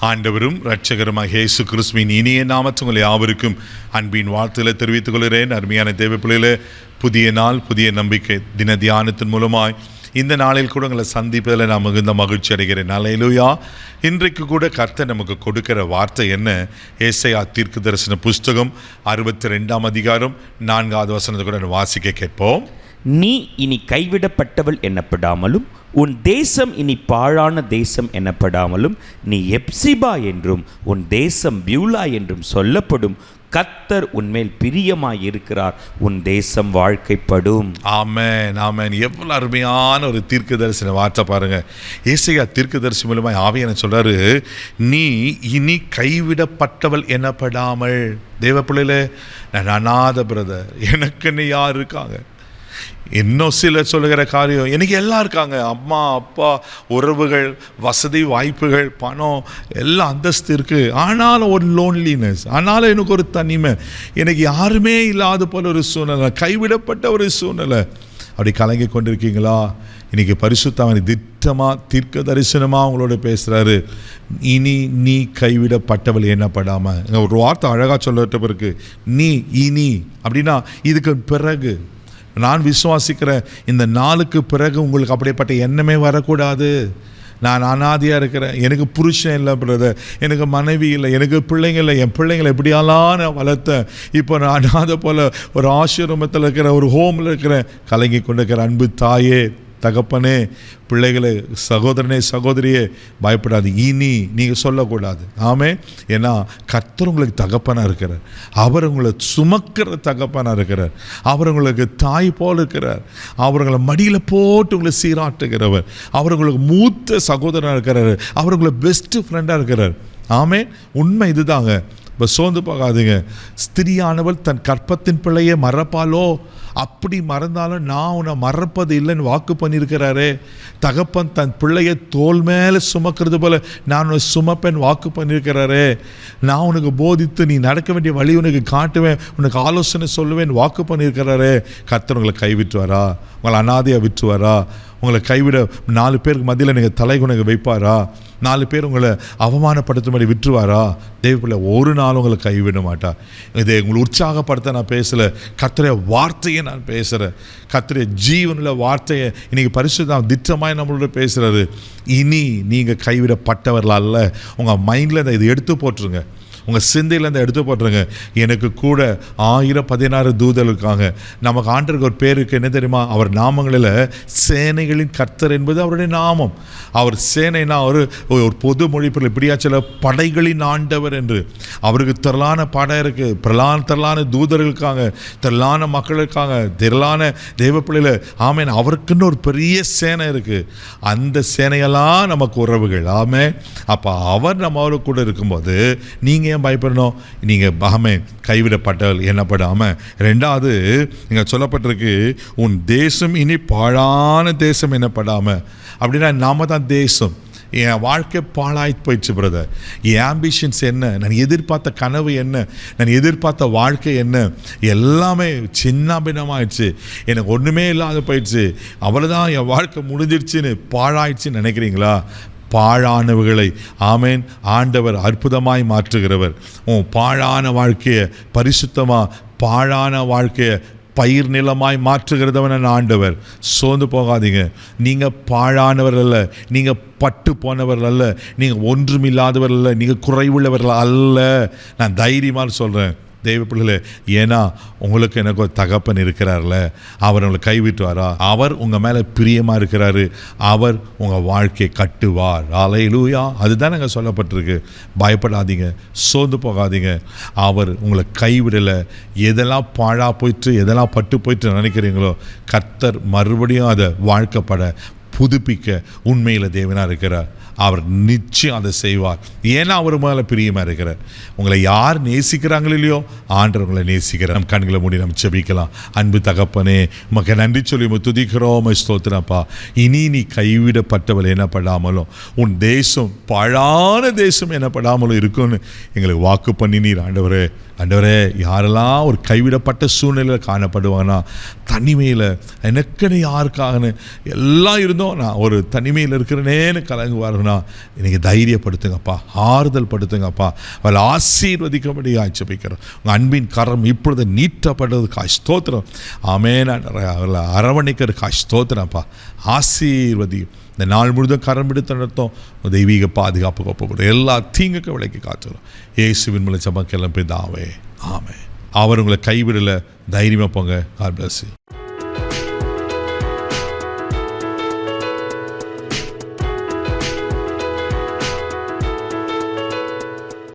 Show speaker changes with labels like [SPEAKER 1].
[SPEAKER 1] ஆண்டவரும் இரட்சகருமாக இயேசு கிறிஸ்துவின் இனிய நாமத்தில் உங்கள் யாவருக்கும் அன்பின் வாழ்த்துக்களை தெரிவித்துக் கொள்கிறேன். அருமையான தேவ பிள்ளைகளே, புதிய நாள், புதிய நம்பிக்கை தின தியானத்தின் மூலமாய் இந்த நாளில் கூட உங்களை சந்திப்பதில் நான் மிகுந்த மகிழ்ச்சி அடைகிறேன். அல்லேலூயா. இன்றைக்கு கூட கர்த்தர் நமக்கு கொடுக்கிற வார்த்தை என்ன? ஏசாயா தீர்க்கதரிசன புஸ்தகம் 62ஆம் அதிகாரம் 4வது வசனத்தை கூட வாசிக்க கேட்போம்.
[SPEAKER 2] நீ இனி கைவிடப்பட்டவள் எனப்படாமலும் உன் தேசம் இனி பாழான தேசம் எனப்படாமலும் நீ எப்சிபா என்றும் உன் தேசம் பியூலா என்றும் சொல்லப்படும். கர்த்தர் உன்மேல் பிரியமாய் இருக்கிறார், உன் தேசம் வாழ்க்கைப்படும்.
[SPEAKER 1] ஆமென், ஆமென். எவ்வளவு அருமையான ஒரு தீர்க்க தரிசன வார்த்தை பாருங்க. ஏசாயா தீர்க்க தரிசி மூலமாக ஆவியான சொல்றாரு, நீ இனி கைவிடப்பட்டவள் எனப்படாமல். தேவ பிள்ளையில நான் அநாத பிரதர், எனக்குன்னு யார் இருக்காங்க? இன்னும் சிலர் சொல்லுகிற காரியம், எனக்கு எல்லாம் இருக்காங்க, அம்மா அப்பா உறவுகள் வசதி வாய்ப்புகள் பணம் எல்லாம் அந்தஸ்து இருக்குது, ஆனாலும் ஒரு லோன்லினஸ், ஆனாலும் எனக்கு ஒரு தனிமை, எனக்கு யாருமே இல்லாத போல ஒரு சூழ்நிலை, கைவிடப்பட்ட ஒரு சூழ்நிலை. அப்படி கலங்கி கொண்டிருக்கீங்களா? இன்றைக்கி பரிசுத்தவன் திட்டமாக தீர்க்க தரிசனமாக அவங்களோட பேசுகிறாரு. இனி நீ கைவிடப்பட்டவள் என்னப்படாமல். ஒரு வார்த்தை அழகாக சொல்லிட்ட பிறகு நீ இனி அப்படின்னா இதுக்கு பிறகு. நான் விசுவாசிக்கிறேன், இந்த நாளுக்கு பிறகு உங்களுக்கு அப்படிப்பட்ட எண்ணமே வரக்கூடாது. நான் அனாதையாக இருக்கிறேன், எனக்கு புருஷன் இல்லை பிரதர், எனக்கு மனைவி இல்லை, எனக்கு பிள்ளைங்க இல்லை, என் பிள்ளைங்களை எப்படியெல்லாம் நான் வளர்த்தேன், இப்போ நான் அனாதை போல் ஒரு ஆசிரமத்தில் இருக்கிற ஒரு ஹோமில் இருக்கிறேன். கலங்கி கொண்டிருக்கிற அன்பு தாயே தகப்பனே, பிள்ளைகளை சகோதரனே சகோதரியே பயப்படாது. இனி நீங்கள் சொல்லக்கூடாது. ஆமே, ஏன்னா கர்த்தர் உங்களுக்கு தகப்பனாக இருக்கிறார், அவர் உங்களை சுமக்கிற தகப்பனாக இருக்கிறார், அவர் உங்களுக்கு தாய் போல் இருக்கிறார், அவர் உங்களை மடியில் போட்டு உங்களை சீராட்டுகிறவர், அவர் உங்களுக்கு மூத்த சகோதரனாக இருக்கிறார், அவர் உங்களை பெஸ்ட்டு ஃப்ரெண்டாக இருக்கிறார். ஆமே, உண்மை இதுதாங்க. இப்போ சோர்ந்து போகாதீங்க. ஸ்திரியானவள் தன் கற்பத்தின் பிள்ளையை மறப்பாலோ? அப்படி மறந்தாலும் நான் உன்னை மறப்பது இல்லைன்னு வாக்கு பண்ணியிருக்கிறாரே. தகப்பன் தன் பிள்ளையை தோல் மேலே சுமக்கிறது போல் நான் உன்னை சுமப்பேன் வாக்கு பண்ணியிருக்கிறாரே. நான் உனக்கு போதித்து நீ நடக்க வேண்டிய வழி உனக்கு காட்டுவேன், உனக்கு ஆலோசனை சொல்லுவேன் வாக்கு பண்ணியிருக்கிறாரே. கர்த்தர் உங்களை கைவிட்டுவாரா? உங்களை அனாதையாக விட்டுவாரா? உங்களை கைவிட 4 பேருக்கு மத்தியில் நீங்கள் தலைகுணங்க வைப்பாரா? 4 பேர் உங்களை அவமானப்படுத்தும்படி விட்டுருவாரா? தேவப்பிள்ளை ஒரு நாள் உங்களை கைவிட மாட்டா. இதை உங்களை உற்சாகப்படுத்த நான் பேசலை, கர்த்தருடைய வார்த்தையை நான் பேசுகிறேன். கர்த்தருடைய ஜீவனுள்ள வார்த்தையை இன்றைக்கி பரிசுத்தம் திட்டமாய் நம்மளோட பேசுகிறாரு. இனி நீங்கள் கைவிடப்பட்டவர்கள் அல்ல. உங்கள் மைண்டில் இதை எடுத்து போட்டுருங்க, உங்கள் சிந்தையில் இந்த எடுத்து போட்டுருங்க. எனக்கு கூட 1016 தூதர் இருக்காங்க. நமக்கு ஆண்டருக்கு ஒரு பேர் இருக்குது, என்ன தெரியுமா? அவர் நாமங்களில் சேனைகளின் கர்த்தர் என்பது அவருடைய நாமம். அவர் சேனைனா ஒரு பொது மொழிப்பில் இப்படியாச்சில் படைகளின் ஆண்டவர் என்று. அவருக்கு திரளான படை இருக்குது, திரளான தூதர்கள் இருக்காங்க, திரளான மக்கள் இருக்காங்க, திரளான தெய்வ பிள்ளைகள். ஆமேன், அவருக்குன்னு ஒரு பெரிய சேனை இருக்குது. அந்த சேனையெல்லாம் நமக்கு உறவுகள். ஆமே, அப்போ அவர் நம்மளோட கூட இருக்கும்போது நீங்கள் பயப்படணும்? நீங்க கைவிடப்பட்டவள் என்னப்படாம. 2வது இங்க சொல்லப்பட்டிருக்கு, உன் தேசம் இனி பாழான தேசம் என்னப்படாம. அப்படின்னா நாம தான் தேசம். என் வாழ்க்கை பாழாய் போயிடுச்சு பிரதர். என் ஆம்பிஷன்ஸ் என்ன, நான் எதிர்பார்த்த கனவு என்ன, நான் எதிர்பார்த்த வாழ்க்கை என்ன, எல்லாமே சின்ன பின்னமாயிடுச்சு, எனக்கு ஒன்றுமே இல்லாத போயிடுச்சு, அவ்வளோதான் என் வாழ்க்கை முடிஞ்சிடுச்சுன்னு பாழாயிடுச்சுன்னு நினைக்கிறீங்களா? பாழானவர்களை ஆமேன் ஆண்டவர் அற்புதமாய் மாற்றுகிறவர். பாழான வாழ்க்கையை பரிசுத்தமாக, பாழான வாழ்க்கையை பயிர் நிலமாய் மாற்றுகிறதவன் ஆண்டவர். சோர்ந்து போகாதீங்க. நீங்கள் பாழானவர்கள் அல்ல, நீங்கள் பட்டு போனவர்கள் அல்ல, நீங்கள் ஒன்றுமில்லாதவர்கள் அல்ல, நீங்கள் குறைவுள்ளவர்கள் அல்ல. நான் தைரியமாக சொல்கிறேன் தெய்வ பிள்ளைகளே. ஏன்னா உங்களுக்கு எனக்கு ஒரு தகப்பன் இருக்கிறார்ல, அவர் உங்களை கைவிட்டுவாரா? அவர் உங்கள் மேலே பிரியமாக இருக்கிறாரு, அவர் உங்கள் வாழ்க்கையை கட்டுவார். அல்லேலூயா. அதுதான் நாங்கள் சொல்லப்பட்டிருக்கு. பயப்படாதீங்க, சோர்ந்து போகாதீங்க. அவர் உங்களை கைவிடலை. எதெல்லாம் பாழா போயிட்டு, எதெல்லாம் பட்டு போயிட்டு நினைக்கிறீங்களோ, கர்த்தர் மறுபடியும் அதை வாழ்க்கப்பட புதுப்பிக்க உண்மையில் தேவனாக இருக்கிறார். அவர் நிச்சயம் அதை செய்வார். ஏன்னா அவர் மேலே பிரியமாக இருக்கிறார். உங்களை யார் நேசிக்கிறாங்களோ இல்லையோ, ஆண்டவர் உங்களை நேசிக்கிறார். நம் கண்களை மூடி நம்ம ஜெபிக்கலாம். அன்பு தகப்பனே, உமக்கு நன்றி சொல்லி ஸ்துதிக்கிறோம், ஸ்தோத்திரப்பா. இனி நீ கைவிடப்பட்டவள் என்னப்படாமலும் உன் தேசம் பாழான தேசம் என்னப்படாமலும் இருக்குன்னு எங்களுக்கு வாக்கு பண்ணி நீர் ஆண்டவரே ஆண்டவரே, யாரெல்லாம் ஒரு கைவிடப்பட்ட சூழ்நிலையில் காணப்படுவாங்கன்னா, தனிமையில் எனக்குன்னு யாருக்காகன்னு எல்லாம் இருந்தோம், நான் ஒரு தனிமையில் இருக்கிறேனேன்னு கலங்குவாருன்னா, எனக்கு தைரியப்படுத்துங்கப்பா, ஆறுதல் படுத்துங்கப்பா. அவள் ஆசீர்வதிக்கும்படியாக ஜெபிக்கிறோம். உங்கள் அன்பின் கரம் இப்பொழுது நீட்டப்பட்டதுக்காக ஸ்தோத்திரம். ஆமென். அவளை அரவணைக்கிறதுக்காக ஸ்தோத்திரம்ப்பா. ஆசீர்வதி. இந்த நாள் முழுதும் கரம் பிடித்து நடத்தும் தெய்வீக பாதுகாப்பு ஒப்புக்கொடு. எல்லா தீங்குக்கும் விலைக்கு காத்துறோம். இயேசுவின் மூலம் ஜெபம் கேளும் பிதாவே. ஆமென். அவர் உங்களை கைவிடலை. தைரியமாக போங்க. God bless you.